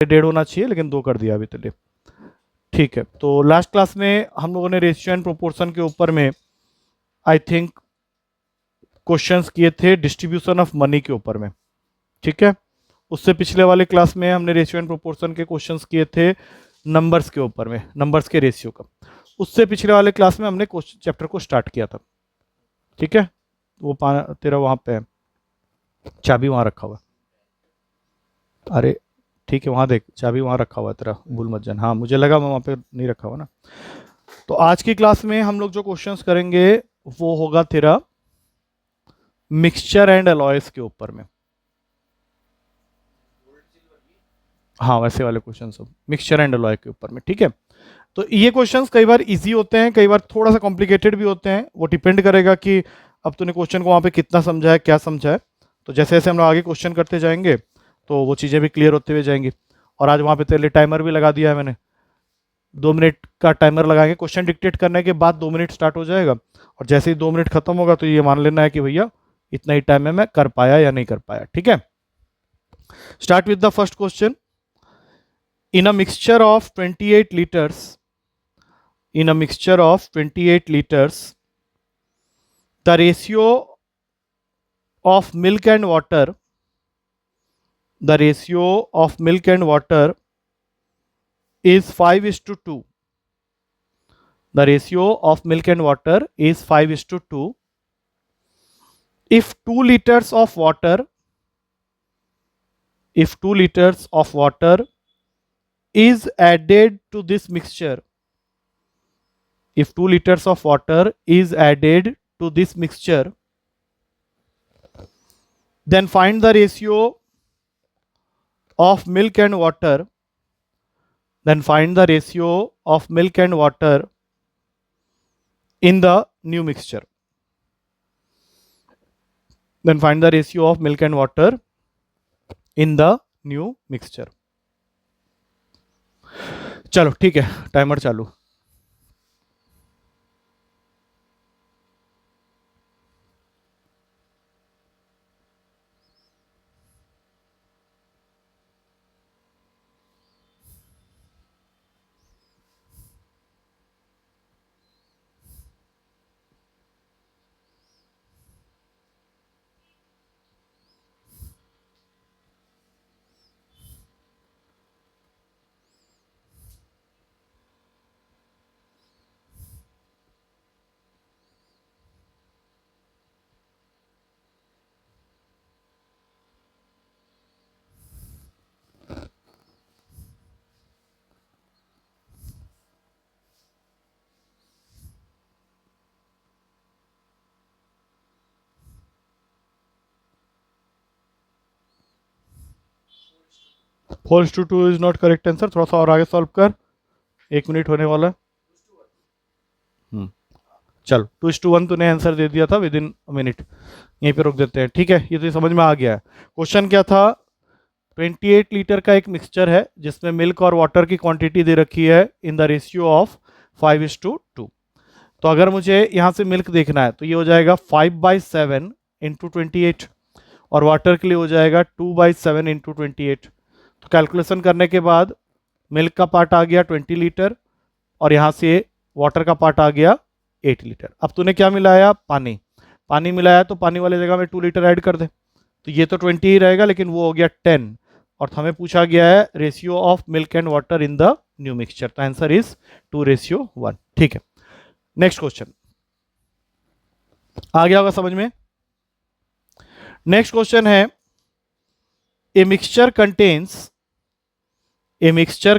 1.5 होना चाहिए, लेकिन 2 कर दिया अभी तो। ठीक है, तो लास्ट क्लास में हम लोगों ने रेशियो एंड प्रोपोर्शन के ऊपर में आई थिंक क्वेश्चंस किए थे डिस्ट्रीब्यूशन ऑफ मनी के ऊपर में। ठीक है, उससे पिछले वाले क्लास में हमने रेशियो एंड प्रोपोर्शन के क्वेश्चंस किए थे नंबर्स के ऊपर में, नंबर्स के रेशियो का। उससे पिछले वाले क्लास में हमने चैप्टर को स्टार्ट किया था। ठीक है, वो तेरा वहां पे है, चाबी वहां रखा हुआ। अरे ठीक है, वहां देख, चाबी वहां रखा हुआ है तेरा, भूल मत जाना। हाँ, मुझे लगा वहां पे नहीं रखा हुआ ना। तो आज की क्लास में हम लोग जो क्वेश्चंस करेंगे वो होगा तेरा मिक्सचर एंड अलॉयस के ऊपर में। हाँ, वैसे वाले क्वेश्चन सब मिक्सचर एंड अलॉय के ऊपर में। ठीक है, तो ये क्वेश्चंस कई बार इजी होते हैं, कई बार थोड़ा सा कॉम्प्लिकेटेड भी होते हैं। वो डिपेंड करेगा कि अब तूने क्वेश्चन को वहाँ पे कितना समझा है, क्या समझा है। तो जैसे जैसे हम लोग आगे क्वेश्चन करते जाएंगे तो वो चीज़ें भी क्लियर होते हुए जाएंगी। और आज वहाँ पे तेरे लिए टाइमर भी लगा दिया है मैंने, 2 मिनट का टाइमर लगाएंगे। क्वेश्चन डिक्टेट करने के बाद 2 मिनट स्टार्ट हो जाएगा, और जैसे ही 2 मिनट खत्म होगा तो ये मान लेना है कि भैया इतना ही टाइम में मैं कर पाया या नहीं कर पाया। ठीक है, start with the first question. In a mixture of 28 liters, in a mixture of 28 liters, the ratio of milk and water, the ratio of milk and water is 5:2. The ratio of milk and water is 5:2. If 2 liters of water, if 2 liters of water is added to this mixture, if 2 liters of water is added to this mixture, then find the ratio of milk and water, then find the ratio of milk and water in the new mixture, then find the ratio of milk and water in the new mixture. चलो ठीक है, timer चालू। Four two two is not correct answer, थोड़ा सा और आगे solve कर, 1 minute होने वाला है। चल 2:1 तूने आंसर दे दिया था विद इन मिनट, यहीं पे रोक देते हैं। ठीक है, ये तो समझ में आ गया है। क्वेश्चन क्या था, 28 लीटर का एक मिक्सचर है जिसमें मिल्क और वाटर की क्वांटिटी दे रखी है इन द रेशियो ऑफ 5:2। तो अगर मुझे यहाँ से मिल्क देखना है तो ये हो जाएगा 5/7 इंटू 28, और वाटर के लिए हो जाएगा 2/7 इंटू 28। तो कैलकुलेशन करने के बाद मिल्क का पार्ट आ गया 20 लीटर, और यहाँ से वाटर का पार्ट आ गया 8 लीटर। अब तूने क्या मिलाया, पानी। पानी मिलाया तो पानी वाली जगह में 2 लीटर ऐड कर दे, तो ये तो 20 ही रहेगा, लेकिन वो हो गया 10। और हमें पूछा गया है ratio of milk and water in the new mixture, तो आंसर इज 2:1। ठीक है, नेक्स्ट क्वेश्चन आ गया होगा समझ में। नेक्स्ट क्वेश्चन है, a mixture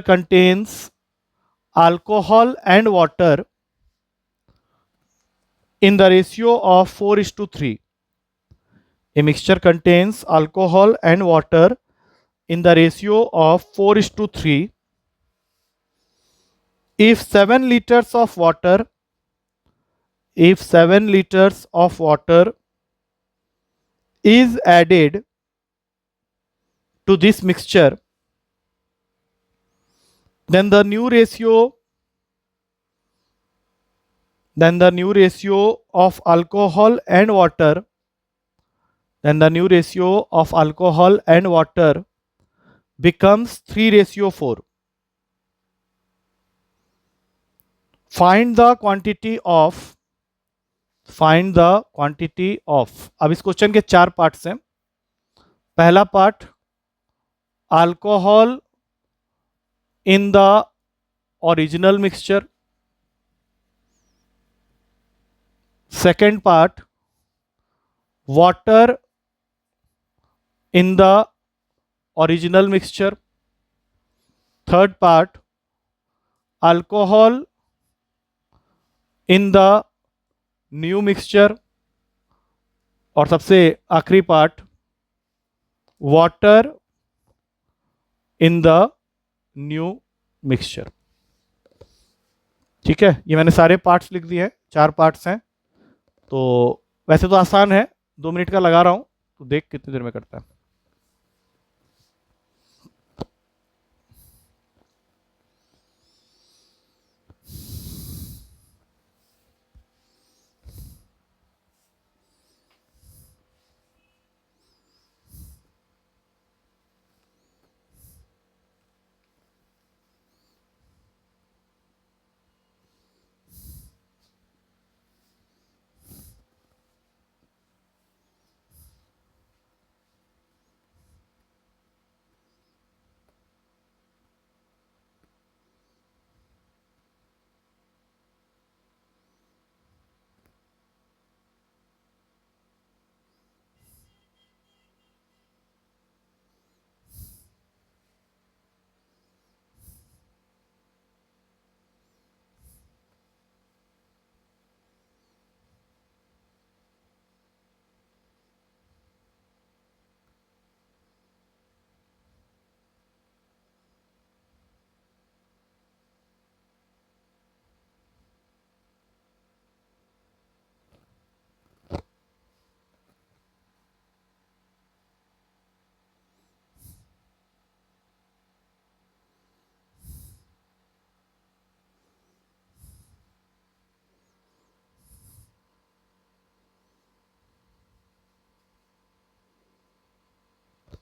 contains alcohol and water in the ratio of 4:3. A mixture contains alcohol and water in the ratio of 4:3. If 7 liters of water is added to this mixture, then the new ratio of alcohol and water becomes 3:4. Find the quantity of अब इस question के 4 parts हैं. पहला part, alcohol in the original mixture. Second part, water in the original mixture. Third part, alcohol in the new mixture. और सबसे आखिरी part, water in the new mixture. ठीक है, ये मैंने सारे पार्ट्स लिख दिए हैं, 4 पार्ट्स हैं. तो वैसे तो आसान है, 2 मिनट का लगा रहा हूं, तो देख कितनी देर में करता है.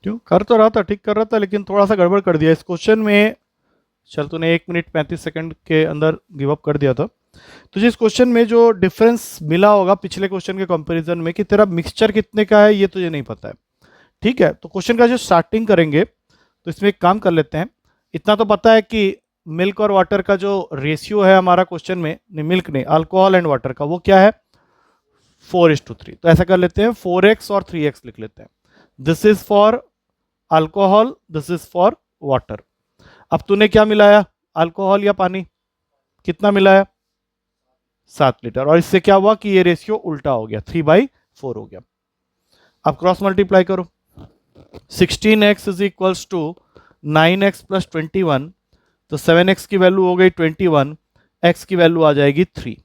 क्यों कर तो रहा था, ठीक कर रहा था, लेकिन थोड़ा सा गड़बड़ कर दिया इस क्वेश्चन में. चल, तूने 1 मिनट 35 सेकंड के अंदर गिव अप कर दिया था. तुझे इस क्वेश्चन में जो डिफरेंस मिला होगा पिछले क्वेश्चन के कंपैरिजन में कि तेरा मिक्सचर कितने का है, ये तुझे नहीं पता है. ठीक है, तो क्वेश्चन का जो स्टार्टिंग करेंगे तो इसमें एक काम कर लेते हैं. इतना तो पता है कि मिल्क और वाटर का जो रेशियो है हमारा क्वेश्चन में, नहीं मिल्क नहीं, अल्कोहल एंड वाटर का, वो क्या है 4:3. तो ऐसा कर लेते हैं, 4x और 3x लिख लेते हैं. This is for alcohol, this is for water. अब तूने क्या मिलाया, अल्कोहल या पानी, कितना मिलाया 7 लीटर. और इससे क्या हुआ कि ये रेशियो उल्टा हो गया, 3/4 हो गया. अब क्रॉस मल्टीप्लाई करो, 16x is equals to 9x plus 21. तो 7x की वैल्यू हो गई 21, x की वैल्यू आ जाएगी 3.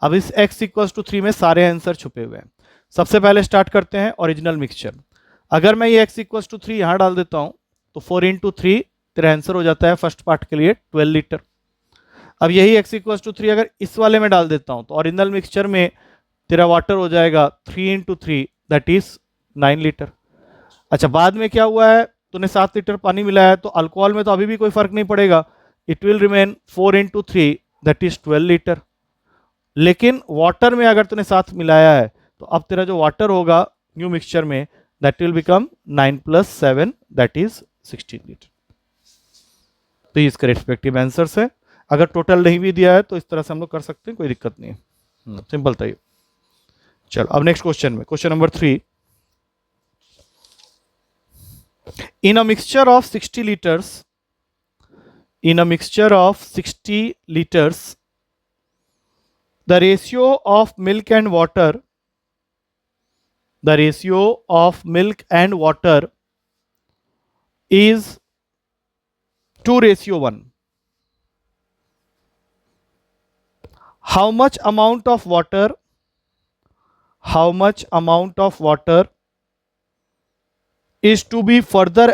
अब इस x इक्वल्स टू 3 में सारे आंसर छुपे हुए हैं. सबसे पहले स्टार्ट करते हैं ओरिजिनल मिक्सचर. अगर मैं ये x इक्वल्स टू 3 यहां डाल देता हूं तो 4 इंटू 3 तेरा आंसर हो जाता है फर्स्ट पार्ट के लिए 12 लीटर. अब यही x इक्वल्स टू 3 अगर इस वाले में डाल देता हूं तो ओरिजिनल मिक्सचर में तेरा वाटर हो जाएगा 3 इंटू 3 दैट इज 9 लीटर. अच्छा, बाद में क्या हुआ है, तूने 7 लीटर पानी मिलाया है, तो अल्कोहल में तो अभी भी कोई फर्क नहीं पड़ेगा, it will remain 4 into 3 that is 12 litre. लेकिन वाटर में अगर तूने 7 मिलाया है तो अब तेरा जो वाटर होगा न्यू मिक्सचर में that will become 9 plus 7 that is 16 litre. तो ये इसका रिस्पेक्टिव आंसर्स है. अगर टोटल नहीं भी दिया है तो इस तरह से हम लोग कर सकते हैं, कोई दिक्कत नहीं है, सिंपल था ये. चलो अब नेक्स्ट क्वेश्चन में, question number 3. In a mixture of 60 liters, the ratio of milk and water is 2:1. How much amount of water is to be further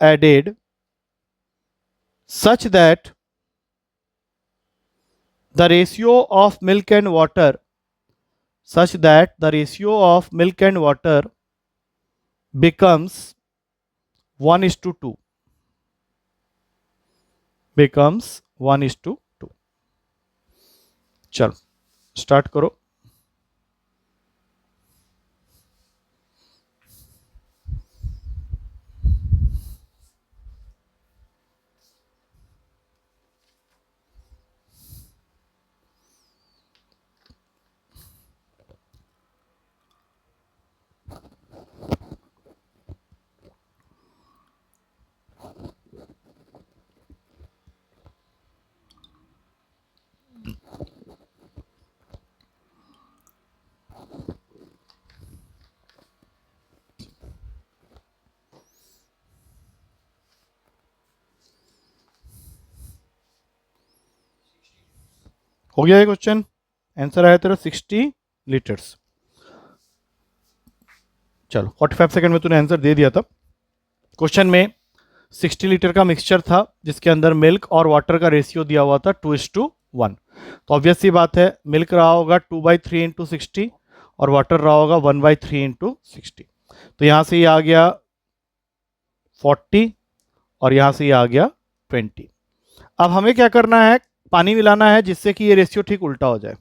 added such that the ratio of milk and water becomes 1:2, becomes 1:2। चलो start करो। हो गया ये question, answer आया तेरा 60 litres. चलो 45 second में तूने आंसर दे दिया था। क्वेश्चन में 60 लीटर का मिक्सचर था जिसके अंदर मिल्क और वाटर का रेशियो दिया हुआ था 2:1। तो ऑब्वियस सी बात है, मिल्क रहा होगा 2/3 इंटू 60 और वाटर रहा होगा 1/3 इंटू 60। तो यहाँ से ये आ गया 40 और यहाँ से ये आ गया 20। अब हमें क्या करना है, पानी मिलाना है जिससे कि ये रेशियो ठीक उल्टा हो जाए।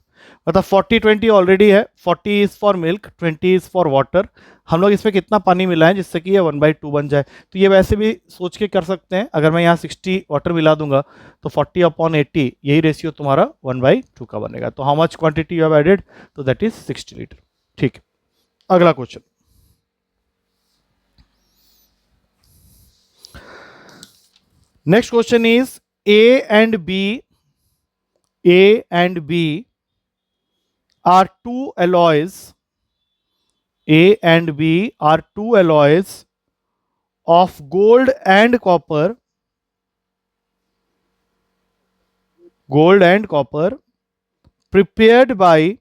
मतलब 40-20 ऑलरेडी है, 40 is for milk, 20 is for water. हम लोग इसमें कितना पानी मिलाएं जिससे कि ये 1/2 बन जाए। तो ये वैसे भी सोच के कर सकते हैं, अगर मैं यहाँ 60 वाटर मिला दूंगा तो 40/80 यही रेशियो तुम्हारा 1/2 का बनेगा। तो how much quantity you have added, तो दैट इज 60 लीटर। ठीक है, अगला question. Next question is A and B are two alloys, A and B are two alloys of gold and copper, prepared by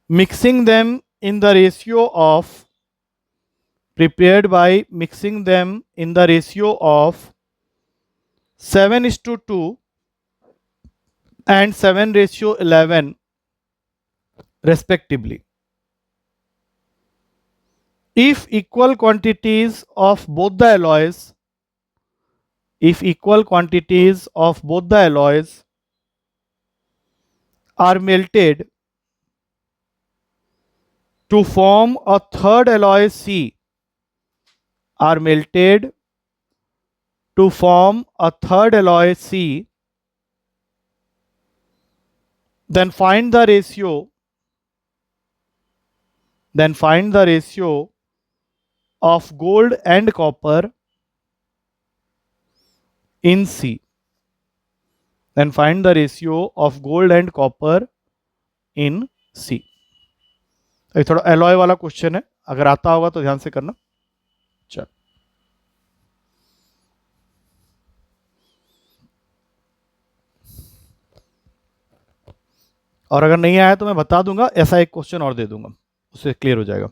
mixing them in the ratio of 7:2 and 7:11 respectively. If equal quantities of both the alloys are melted to form a third alloy C, then find the ratio of gold and copper in C. Then find the ratio of gold and copper in C. ये थोड़ा alloy वाला question है, अगर आता होगा तो ध्यान से करना। चल और अगर नहीं आया तो मैं बता दूंगा, ऐसा एक क्वेश्चन और दे दूंगा, उससे क्लियर हो जाएगा।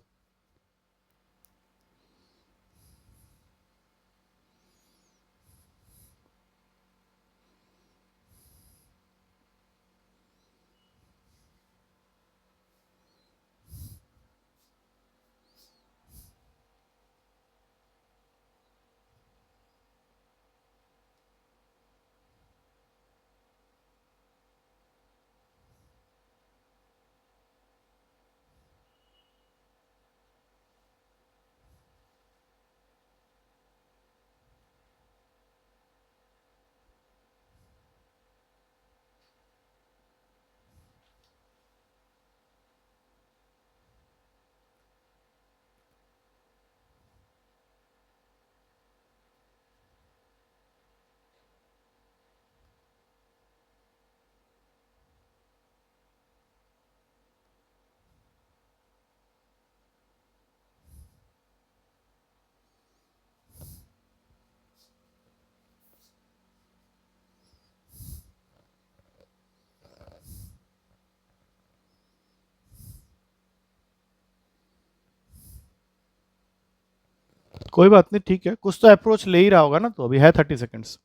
कोई बात नहीं, ठीक है, कुछ तो अप्रोच ले ही रहा होगा ना, तो अभी है 30 सेकेंड्स।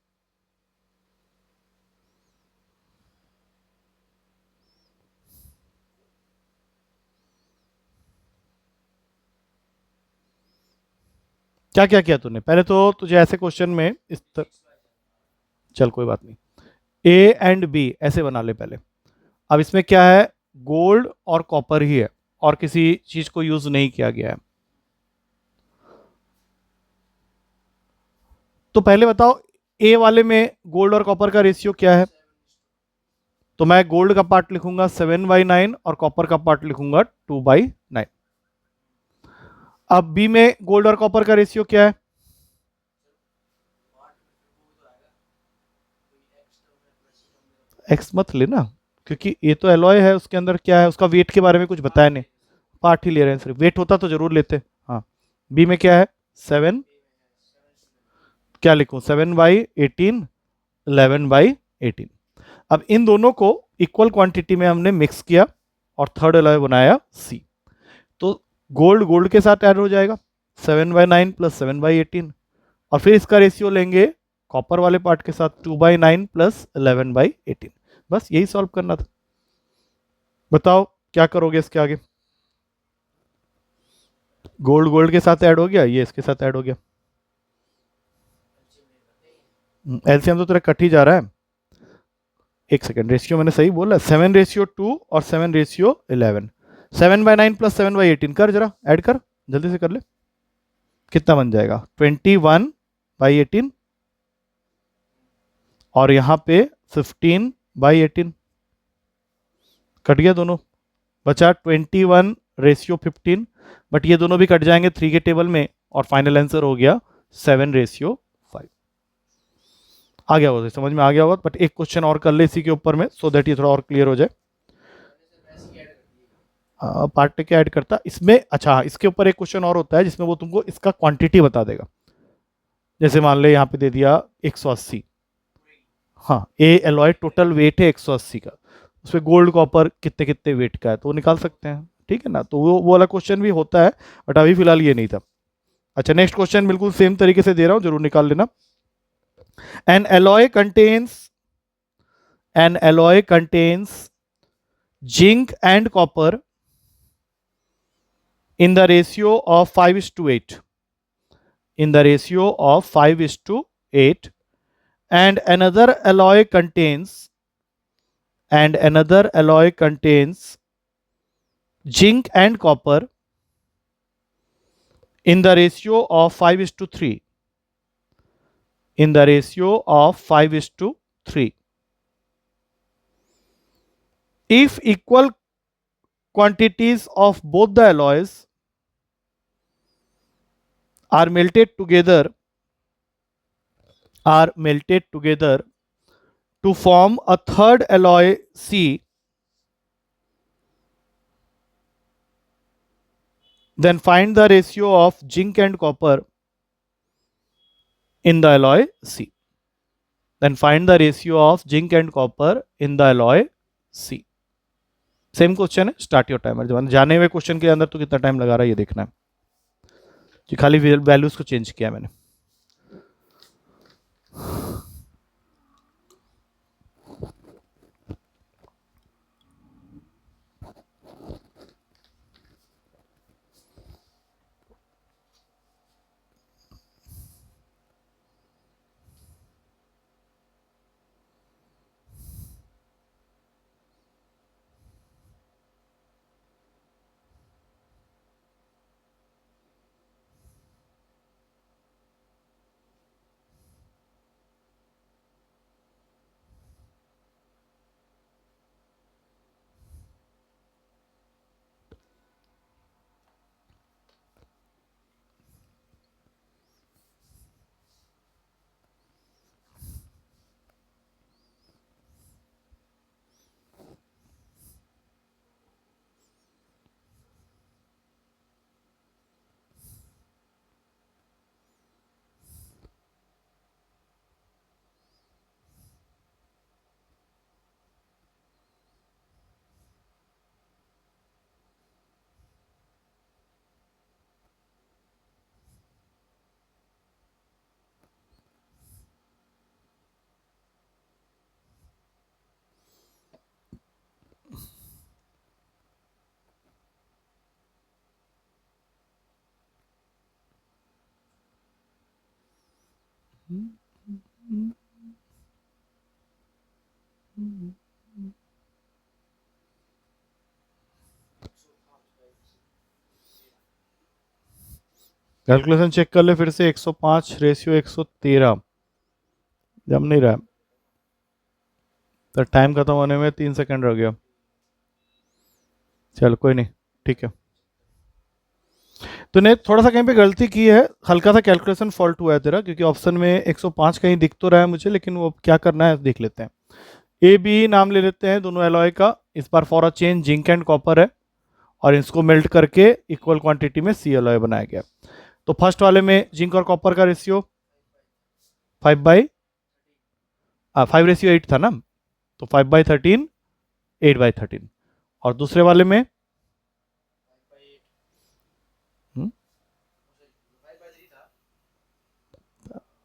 क्या क्या किया तूने पहले? तो तुझे ऐसे क्वेश्चन में चल कोई बात नहीं, ए एंड बी ऐसे बना ले पहले। अब इसमें क्या है, गोल्ड और कॉपर ही है और किसी चीज को यूज नहीं किया गया है। तो पहले बताओ, ए वाले में गोल्ड और कॉपर का रेशियो क्या है? तो मैं गोल्ड का पार्ट लिखूंगा 7/9 और कॉपर का पार्ट लिखूंगा 2/9। अब बी में गोल्ड और कॉपर का रेशियो क्या है? एक्स मत लेना, क्योंकि ये तो एलॉय है, उसके अंदर क्या है, उसका वेट के बारे में कुछ बताया नहीं। पार्ट ही ले रहे हैं सिर्फ, वेट होता तो जरूर लेते। हाँ, बी में क्या है, 7, क्या लिखूं, 7/18, 11/18। अब इन दोनों को इक्वल क्वांटिटी में हमने मिक्स किया और थर्ड एलॉय बनाया सी। तो गोल्ड गोल्ड के साथ ऐड हो जाएगा, 7/9 प्लस 7/18, और फिर इसका रेशियो लेंगे कॉपर वाले पार्ट के साथ, 2/9 प्लस 11/18। बस यही सॉल्व करना था। बताओ क्या करोगे इसके आगे? गोल्ड गोल्ड के साथ ऐड हो गया, ये इसके साथ ऐड हो गया। एलसीएम तो तेरा कट ही जा रहा है। एक सेकंड, रेशियो मैंने सही बोला, 7/2 और 7/11। 7/9 प्लस 7/18 कर, जरा ऐड कर, जल्दी से कर ले। कितना बन जाएगा, 21/18, और यहाँ पे 15/18। कट गया दोनों, बचा 21/15। बट ये दोनों भी कट जाएंगे 3 के टेबल में, और फाइनल आंसर हो गया 7/5। आ गया होगा, समझ में आ गया होगा। बट एक क्वेश्चन और कर ले इसी के ऊपर में, सो दैट ये थोड़ा और क्लियर हो जाए। पार्ट क्या ऐड करता इसमें? अच्छा, इसके ऊपर एक क्वेश्चन और होता है जिसमें वो तुमको इसका क्वांटिटी बता देगा। जैसे मान ले यहाँ पे दे दिया 180। हाँ, ए एलॉय टोटल वेट है 180 का, उसमें गोल्ड कॉपर कितने कितने वेट का है, तो वो निकाल सकते हैं। ठीक है ना, तो वो वाला क्वेश्चन भी होता है, बट अभी फिलहाल ये नहीं था। अच्छा, नेक्स्ट क्वेश्चन बिल्कुल सेम तरीके से दे रहा हूं, जरूर निकाल लेना। N alloy contains an alloy contains zinc and copper in the ratio of 5:8, in the ratio of 5:8, and another alloy contains zinc and copper in the ratio of 5:3, in the ratio of 5:3. If equal quantities of both the alloys are melted together to form a third alloy C, then find the ratio of zinc and copper in the alloy C. Then find the ratio of zinc and copper in the alloy C. Same question है, start your timer. जब जाने हुए question के अंदर तो कितना time लगा रहा है ये देखना है, कि खाली वैल्यूज को चेंज किया मैंने। कैलकुलेशन चेक कर ले फिर से। 105 रेशियो 113 जम नहीं रहा। तो टाइम खत्म होने में 3 सेकंड रह गया। चल कोई नहीं, ठीक है। तूने थोड़ा सा कहीं पे गलती की है, हल्का सा कैलकुलेशन फॉल्ट हुआ है तेरा, क्योंकि ऑप्शन में 105 कहीं दिख तो रहा है मुझे, लेकिन वो क्या करना है देख लेते हैं। ए बी नाम ले लेते हैं दोनों एलॉय का। इस बार for a change zinc and copper है, और इसको मेल्ट करके इक्वल क्वांटिटी में सी एलॉय बनाया गया। तो फर्स्ट वाले में जिंक और कॉपर का रेशियो 5/8 था ना, तो 5/13 8/13। और दूसरे वाले में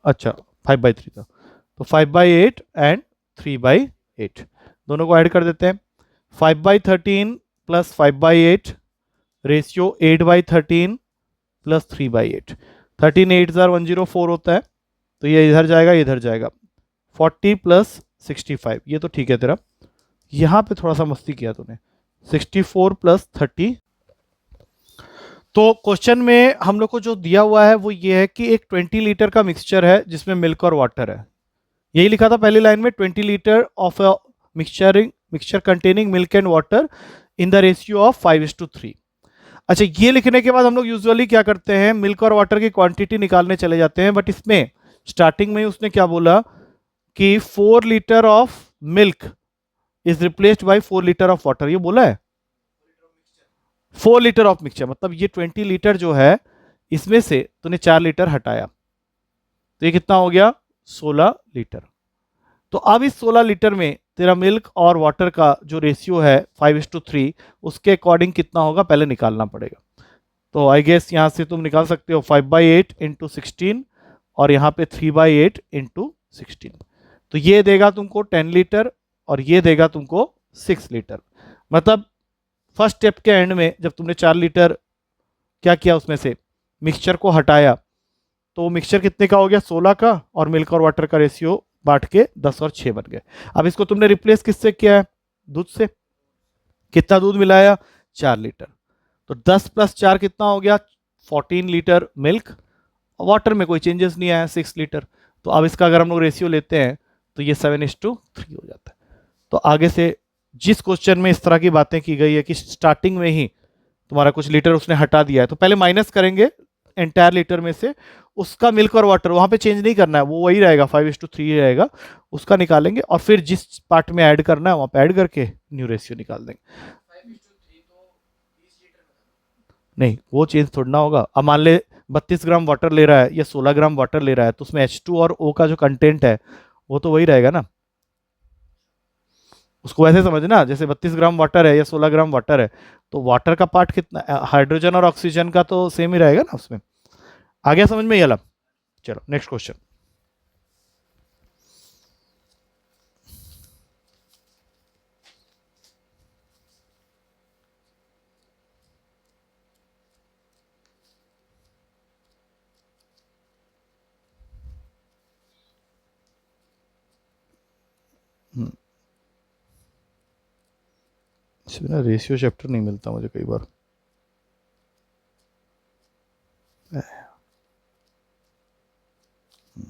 अच्छा 5/3 था, तो 5/8 एंड 3/8 दोनों को ऐड कर देते हैं। 5/13 प्लस 5/8 रेशियो 8/13 प्लस 3/8। 13 8 104 होता है, तो ये इधर जाएगा, इधर जाएगा। 40 प्लस 65, ये तो ठीक है तेरा। यहाँ पे थोड़ा सा मस्ती किया तूने। 64 प्लस 30। तो क्वेश्चन में हम लोग को जो दिया हुआ है वो ये है कि एक 20 लीटर का मिक्सचर है जिसमें मिल्क और वाटर है। यही लिखा था पहली लाइन में, 20 litre of a mixture containing milk and water in the ratio of 5:3। अच्छा, ये लिखने के बाद हम लोग यूजुअली क्या करते हैं, मिल्क और वाटर की क्वांटिटी निकालने चले जाते हैं, बट इसमें स्टार्टिंग में उसने क्या बोला कि 4 litre of milk is replaced by 4 litre of water, ये बोला है। 4 लीटर ऑफ मिक्सचर मतलब ये 20 लीटर जो है, इसमें से तूने 4 लीटर हटाया, तो ये कितना हो गया, 16 लीटर। तो अब इस 16 लीटर में तेरा मिल्क और वाटर का जो रेशियो है 5:3, उसके अकॉर्डिंग कितना होगा पहले निकालना पड़ेगा। तो आई गेस यहाँ से तुम निकाल सकते हो 5/8 इंटू 16, और यहाँ पे 3/8 इंटू 16। तो ये देगा तुमको 10 लीटर, और ये देगा तुमको 6 लीटर। मतलब फर्स्ट स्टेप के एंड में जब तुमने 4 लीटर क्या किया, उसमें से मिक्सचर को हटाया, तो मिक्सचर कितने का हो गया, 16 का, और मिल्क और वाटर का रेशियो बांट के 10 और 6 बन गए। अब इसको तुमने रिप्लेस किससे किया है, दूध से। कितना दूध मिलाया, 4 लीटर। तो 10 प्लस 4 कितना हो गया, 14 लीटर मिल्क। वाटर में कोई चेंजेस नहीं आया, 6 लीटर। तो अब इसका अगर हम लोग रेशियो लेते हैं तो ये 7:3 हो जाता है। तो आगे से जिस क्वेश्चन में इस तरह की बातें की गई है कि स्टार्टिंग में ही तुम्हारा कुछ लीटर उसने हटा दिया है, तो पहले माइनस करेंगे एंटायर लीटर में से उसका मिल्क और वाटर, वहां पे चेंज नहीं करना है, वो वही रहेगा, 5:3 रहेगा। उसका निकालेंगे, और फिर जिस पार्ट में ऐड करना है वहां पे ऐड करके न्यू रेशियो निकाल देंगे। नहीं, वो चेंज थोड़ा ना होगा। अब मान ले 32 ग्राम वाटर ले रहा है या 16 ग्राम वाटर ले रहा है, तो उसमें H2 और O का जो कंटेंट है वो तो वही रहेगा ना। उसको वैसे समझना, जैसे 32 ग्राम वाटर है या 16 ग्राम वाटर है, तो वाटर का पार्ट कितना, हाइड्रोजन और ऑक्सीजन का तो सेम ही रहेगा ना उसमें। आ गया समझ में ये वाला। चलो नेक्स्ट क्वेश्चन। इसमें ना रेशियो चैप्टर नहीं मिलता मुझे कई बार।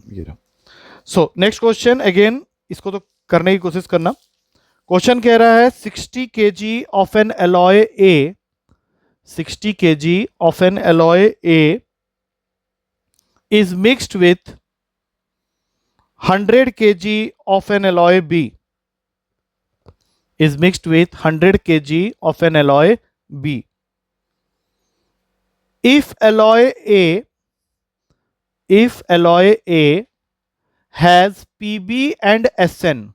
ये रहा। सो नेक्स्ट क्वेश्चन अगेन, इसको तो करने की कोशिश करना। क्वेश्चन कह रहा है 60 kg of N alloy A, 60 kg of N alloy A is mixed with 100 kg of an alloy B, is mixed with 100 kg of an alloy B. If alloy A has PB and SN,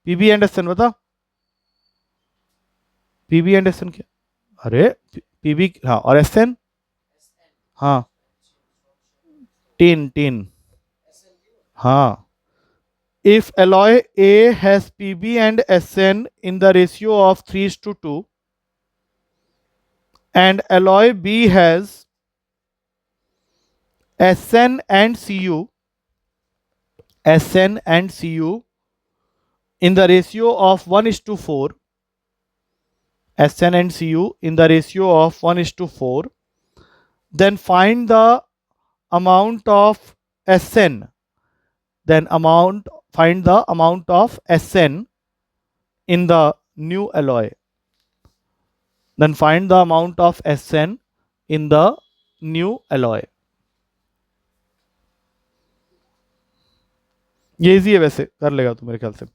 PB and SN बता, PB and SN क्या, अरे PB हाँ, और SN हाँ, tin tin हाँ। If alloy A has PB and SN in the ratio of 3:2, and alloy B has SN and Cu, SN and Cu in the ratio of 1:4, SN and Cu in the ratio of 1:4, then find the amount of SN, find the amount of SN in the new alloy. Then find the amount of SN in the new alloy. ये easy है, वैसे कर लेगा तू मेरे ख्याल से।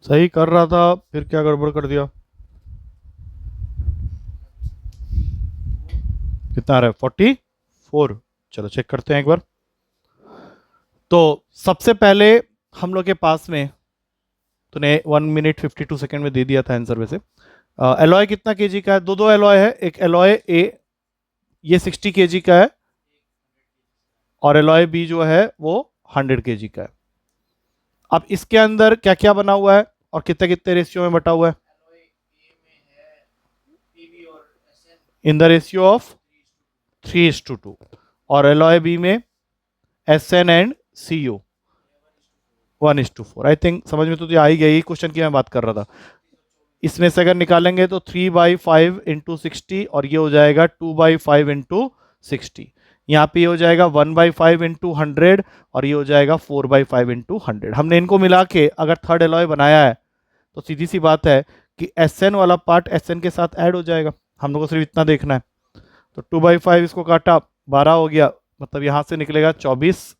सही कर रहा था, फिर क्या गड़बड़ कर दिया? कितना आ रहा है? 44। चलो चेक करते हैं एक बार। तो सबसे पहले हम लोग के पास में, तूने 1 मिनट 52 सेकेंड में दे दिया था आंसर वैसे। एलॉय कितना केजी का है? दो दो एलॉय है। एक एलॉय ए ये 60 केजी का है, और एलॉय बी जो है वो 100 केजी का है। अब इसके अंदर क्या क्या बना हुआ है और कितने कितने रेशियो में बटा हुआ है? इन द रेशियो ऑफ 3:2, और एलॉय बी में SN and Cu 1:4। I think समझ में तो आ ही गई क्वेश्चन की मैं बात कर रहा था। इसमें से अगर निकालेंगे तो 3/5 इंटू 60, और ये हो जाएगा 2/5 इंटू 60। यहाँ पे ये हो जाएगा 1/5 इंटू 100, और ये हो जाएगा 4/5 इंटू 100। हमने इनको मिला के अगर थर्ड एलॉय बनाया है तो सीधी सी बात है कि SN वाला पार्ट SN के साथ ऐड हो जाएगा। हम लोग को सिर्फ इतना देखना है। तो 2/5 इसको काटा 12 हो गया, मतलब यहाँ से निकलेगा 24,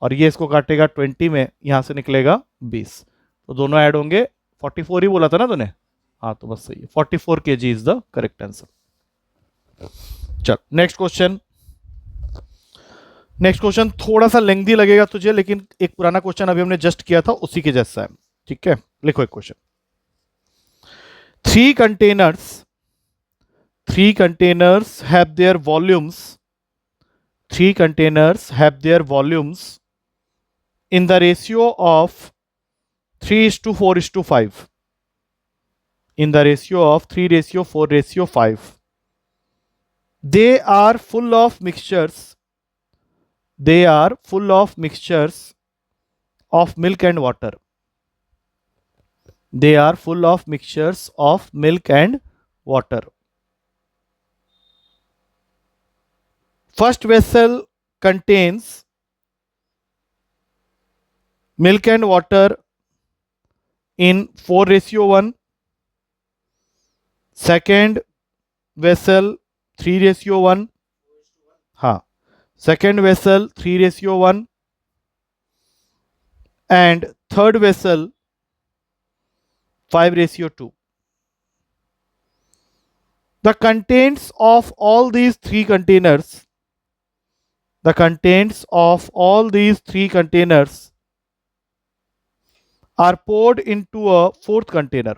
और ये इसको काटेगा 20 में, यहाँ से निकलेगा 20। तो दोनों ऐड होंगे। 44 ही बोला था ना तूने? हाँ, तो बस सही है। 44 kg is the correct answer. चल नेक्स्ट क्वेश्चन। नेक्स्ट क्वेश्चन थोड़ा सा लेंथी लगेगा तुझे, लेकिन एक पुराना क्वेश्चन अभी हमने जस्ट किया था उसी के जैसा है। ठीक है, लिखो एक question. Three containers have their volumes, three containers have their volumes in the ratio of 3:4:5, in the ratio of 3:4:5. They are full of mixtures, they are full of mixtures of milk and water. They are full of mixtures of milk and water. First vessel contains milk and water in 4:1. Second vessel 3:1. हाँ, second vessel 3:1, and third vessel 5:2. The contents of all these three containers, the contents of all these three containers are poured into a fourth container,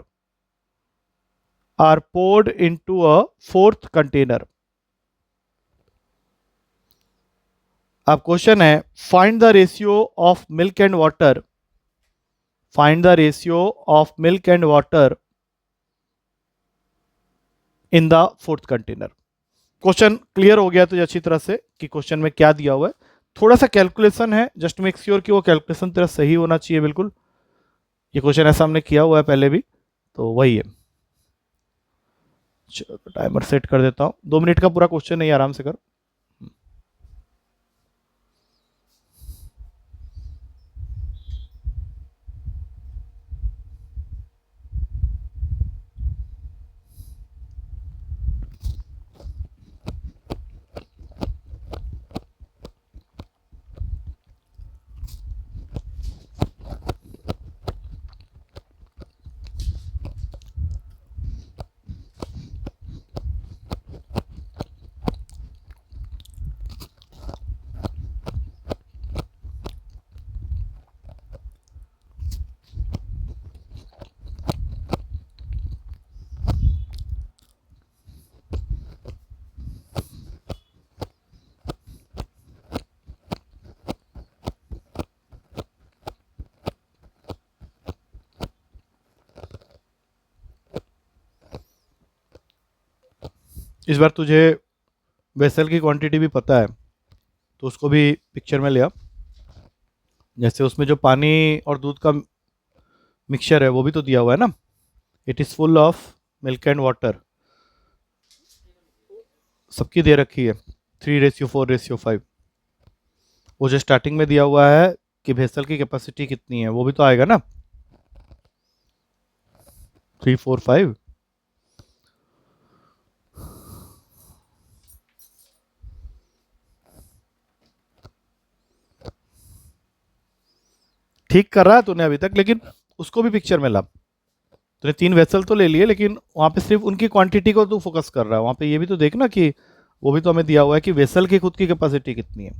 are poured into a fourth container. अब question है find the ratio of milk and water, find the ratio of milk and water in the fourth container. Question clear हो गया तुझे अच्छी तरह से कि question में क्या दिया हुआ है। थोड़ा सा कैलकुलेशन है, जस्ट मेक श्योर कि वो कैलकुलेशन तेरा सही होना चाहिए बिल्कुल। ये क्वेश्चन ऐसा हमने किया हुआ है पहले भी, तो वही है। चलो टाइमर सेट कर देता हूँ, 2 मिनट का पूरा क्वेश्चन है, आराम से कर। इस बार तुझे वेसल की क्वांटिटी भी पता है, तो उसको भी पिक्चर में लिया। जैसे उसमें जो पानी और दूध का मिक्सचर है वो भी तो दिया हुआ है ना, it is full of milk and water, सबकी दे रखी है 3:4:5। वो जो स्टार्टिंग में दिया हुआ है कि वेसल की कैपेसिटी कितनी है, वो भी तो आएगा ना 3:4:5। ठीक कर रहा है तूने अभी तक, लेकिन उसको भी पिक्चर में ला। तूने 3 वेसल तो ले लिए, लेकिन वहां पे सिर्फ उनकी क्वांटिटी को तू फोकस कर रहा है, वहां पे ये भी तो देखना कि वो भी तो हमें दिया हुआ है कि वेसल की खुद की कैपेसिटी कितनी है।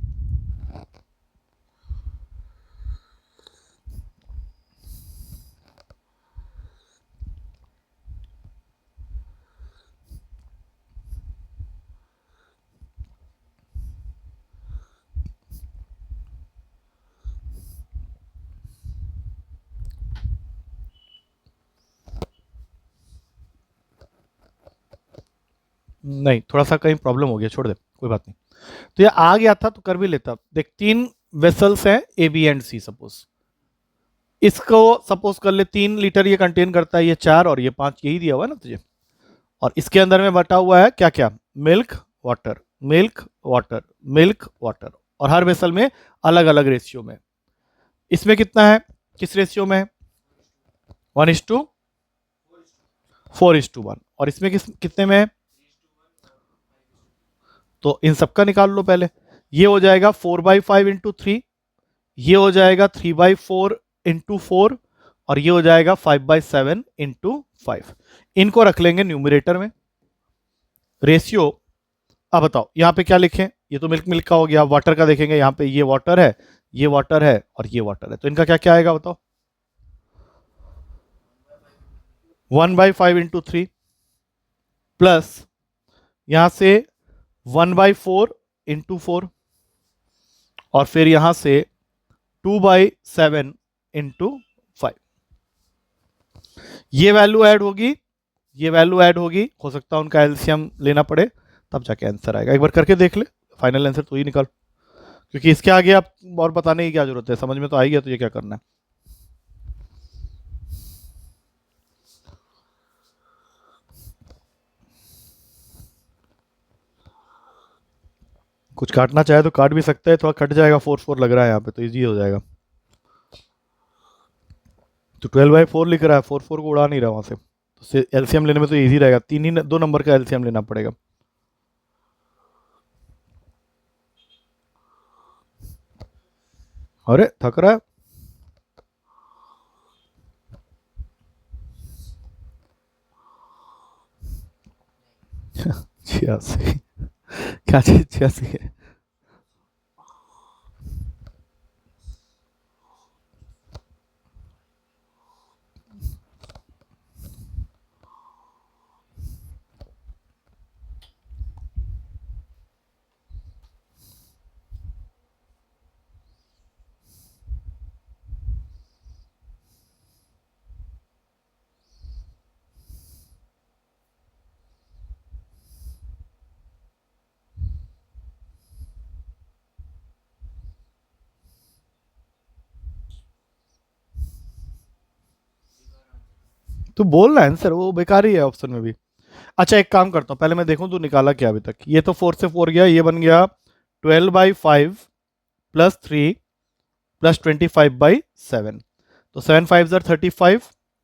नहीं, थोड़ा सा कहीं प्रॉब्लम हो गया, छोड़ दे, कोई बात नहीं। तो ये आ गया था तो कर भी लेता। देख 3 वेसल्स हैं A B and C, suppose इसको सपोज कर ले 3 लीटर ये कंटेन करता है, ये 4 और ये 5, यही दिया हुआ है ना तुझे। और इसके अंदर में बटा हुआ है क्या क्या, milk water, milk water, milk water, और हर वेसल में अलग अलग रेशियो में। इसमें कितना है, किस रेशियो में है, 1:4:1। और इसमें कितने में है, तो इन सबका निकाल लो पहले। ये हो जाएगा 4/5 × 3, ये हो जाएगा 3/4 × 4, और ये हो जाएगा 5/7 × 5। इनको रख लेंगे न्यूमरेटर में। रेशियो, अब बताओ यहाँ पे क्या लिखें, ये तो मिल्क मिल्क का हो गया। वाटर का देखेंगे, यहाँ पे ये वाटर है, ये वाटर है और ये वाटर है, तो इनका क्या क्या आएगा बताओ। 1/5 × 3 प्लस यहां से 1/4 × 4, और फिर यहां से 2/7 × 5। ये वैल्यू ऐड होगी, ये वैल्यू ऐड होगी, हो सकता है उनका एलसीएम लेना पड़े, तब जाके आंसर आएगा। एक बार करके देख ले, फाइनल आंसर तो ही निकाल, क्योंकि इसके आगे आप और बताने की क्या जरूरत है, समझ में तो आ ही गया तुझे क्या करना है। कुछ काटना चाहे तो काट भी सकता है, थोड़ा कट जाएगा, 4 4 लग रहा है यहाँ पे, तो इजी हो जाएगा। तो 12/4 लिख रहा है, 4 4 को उड़ा नहीं रहा वहां से, तो एलसीएम लेने में तो इजी रहेगा, 2 नंबर का एलसीएम लेना पड़ेगा। अरे थक रहा है। 86, क्या चीज 86 है। तू बोल ना आंसर, वो बेकार ही है ऑप्शन में भी। अच्छा एक काम करता हूँ, पहले मैं देखूँ तू निकाला क्या अभी तक। ये तो 4 से 4 गया, ये बन गया 12/5 प्लस 3 प्लस 25/7। तो 7 5 ज़र 35,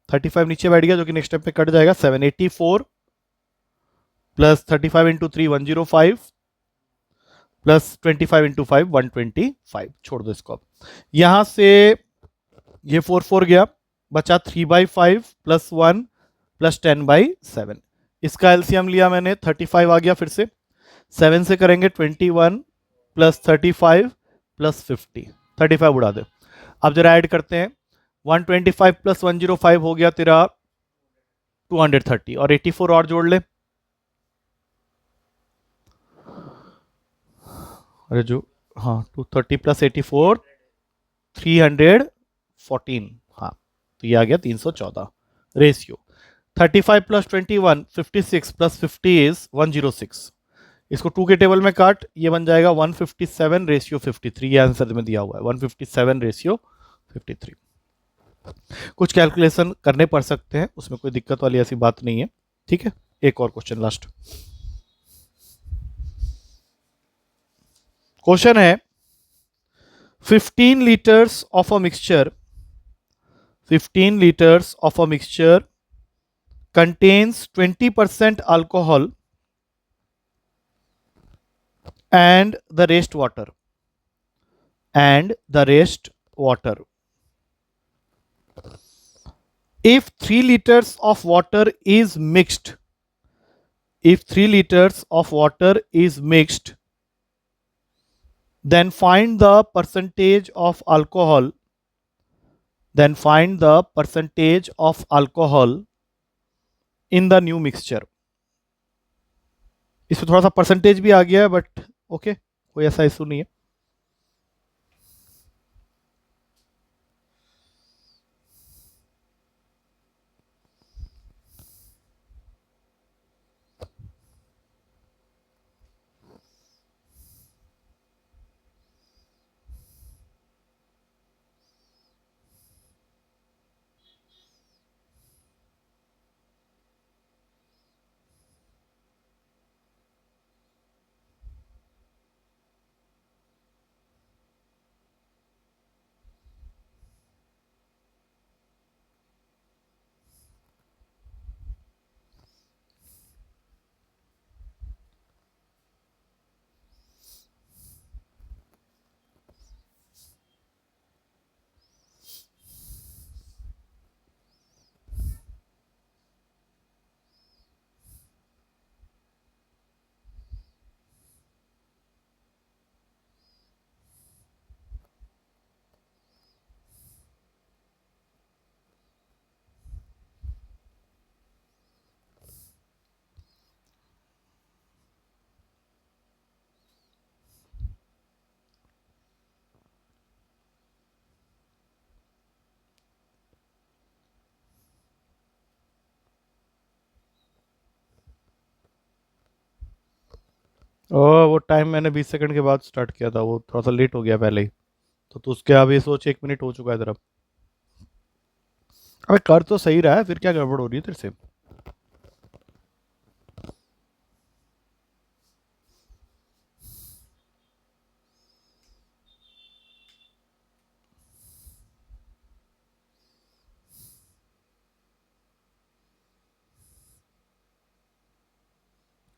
35 नीचे बैठ गया जो कि नेक्स्ट स्टेप पे कट जाएगा। 784 प्लस 35 इंटू 3 105 प्लस 25 इंटू 5 125। छोड़ दो इसको अब। यहां से ये 4 4 गया, बचा 3/5 प्लस 1 प्लस 10/7। इसका एलसीएम लिया मैंने, 35 आ गया फिर से। 7 से करेंगे 21 प्लस 35 प्लस 50, 35 उड़ा दे। अब जरा ऐड करते हैं, 125 प्लस 105 हो गया तेरा 230, और 84 और जोड़ ले। अरे जो, हाँ 230 प्लस 84 314। हाँ तो ये आ गया 314 रेशियो। 35 plus 21 56 plus 50 is 106। इसको 2 के टेबल में काट, ये बन जाएगा 157 रेशियो 53। ये आंसर में दिया हुआ है 157 रेशियो 53। कुछ कैलकुलेशन करने पड़ सकते हैं, उसमें कोई दिक्कत वाली ऐसी बात नहीं है। ठीक है, एक और क्वेश्चन लास्ट। क्वेश्चन है 15 liters of a mixture, 15 liters of a mixture contains 20% alcohol and the rest water, and the rest water. If 3 liters of water is mixed, if 3 liters of water is mixed, then find the percentage of alcohol, then find the percentage of alcohol in the new mixture. इसमें थोड़ा सा percentage भी आ गया है, but okay कोई ऐसा issue नहीं है। वो टाइम मैंने 20 सेकंड के बाद स्टार्ट किया था, वो थोड़ा सा लेट हो गया पहले ही। तो तू उसके अभी सोच 1 मिनट हो चुका है तेरा। अबे कर तो सही रहा है, फिर क्या गड़बड़ हो रही है तेरे से।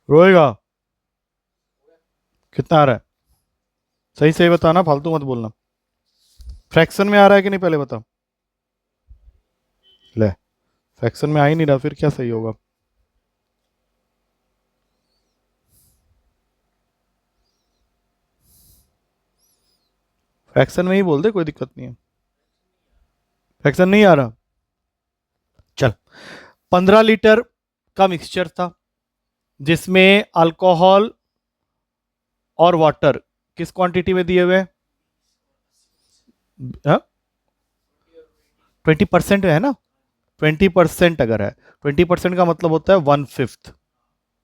रोएगा? कितना आ रहा है? सही सही बताना, फालतू मत बोलना। फ्रैक्शन में आ रहा है कि नहीं पहले बता। ले, फ्रैक्शन में आ ही नहीं रहा, फिर क्या सही होगा। फ्रैक्शन में ही बोल दे, कोई दिक्कत नहीं है। फ्रैक्शन नहीं आ रहा, चल। 15 लीटर का मिक्सचर था जिसमें अल्कोहल और वाटर किस क्वांटिटी में दिए हुए? 20% है ना। 20% अगर है, 20% का मतलब होता है 1/5।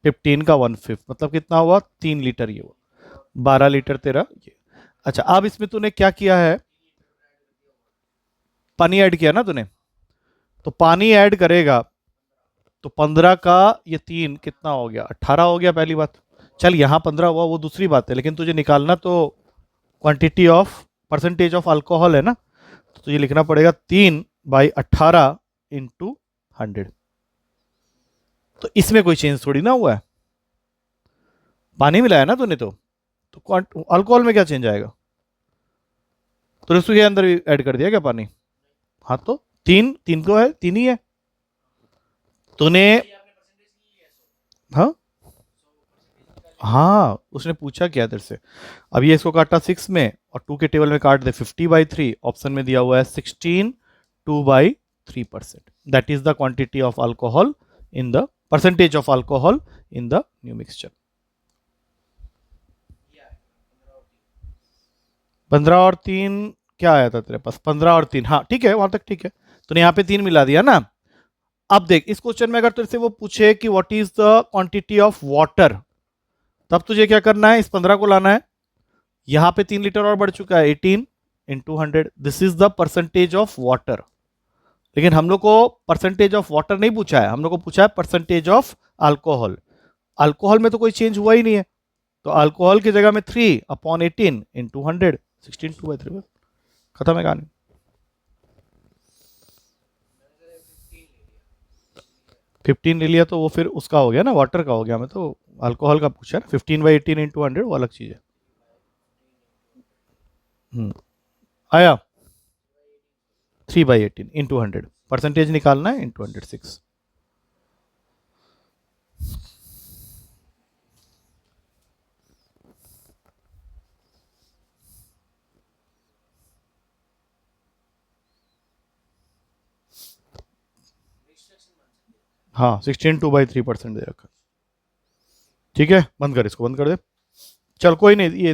15 का 1/5 मतलब कितना हुआ? 3 लीटर। ये हुआ 12 लीटर तेरा ये। अच्छा अब इसमें तूने क्या किया है? पानी ऐड किया ना तूने, तो पानी ऐड करेगा तो 15 का ये 3 कितना हो गया, 18 हो गया पहली बात। चल यहाँ 15 हुआ वो दूसरी बात है, लेकिन तुझे निकालना तो quantity of percentage of alcohol है ना, तो तुझे लिखना पड़ेगा 3/18 इंटू 100। तो इसमें कोई चेंज थोड़ी ना हुआ है, पानी मिलाया ना तूने तो अल्कोहल में क्या चेंज आएगा? तो उसके अंदर भी ऐड कर दिया क्या पानी? हाँ, तो तीन तीन तो है, तीन ही है तूने। हाँ हाँ, उसने पूछा क्या तेरे से? अब ये इसको काटा 6 में और 2 के टेबल में काट दे 50/3, ऑप्शन में दिया हुआ है 16 2/3%। That is the quantity of alcohol in the percentage of alcohol in the new mixture. 15 और 3 क्या आया था तेरे पास? 15 और 3, हाँ ठीक है, वहां तक ठीक है। तूने यहाँ पे 3 मिला दिया ना। अब देख इस क्वेश्चन में अगर तेरे से वो पूछे कि what is the quantity of water, तब तुझे क्या करना है, इस 15 को लाना है। यहां पे 3 लीटर और बढ़ चुका है, 18 into 100, this is the percentage of water. लेकिन हम लोग को परसेंटेज ऑफ वाटर नहीं पूछा है, हम लोग को पूछा है परसेंटेज ऑफ अल्कोहल। अल्कोहल में तो कोई चेंज हुआ ही नहीं है, तो अल्कोहल की जगह में 3/18 इंटू 100, 16 2/3, खत्म है कहानी। फिफ्टीन ले लिया तो वो फिर उसका हो गया ना, वाटर का हो गया। मैं तो अल्कोहल का पूछा ना, 15/18 इंटू 100 वो अलग चीज है। आया 3/18 इंटू 100, परसेंटेज निकालना है इंटू 106। हाँ 16 2/3% दे रखा। ठीक है, बंद कर, इसको बंद कर दे। चल कोई नहीं, ये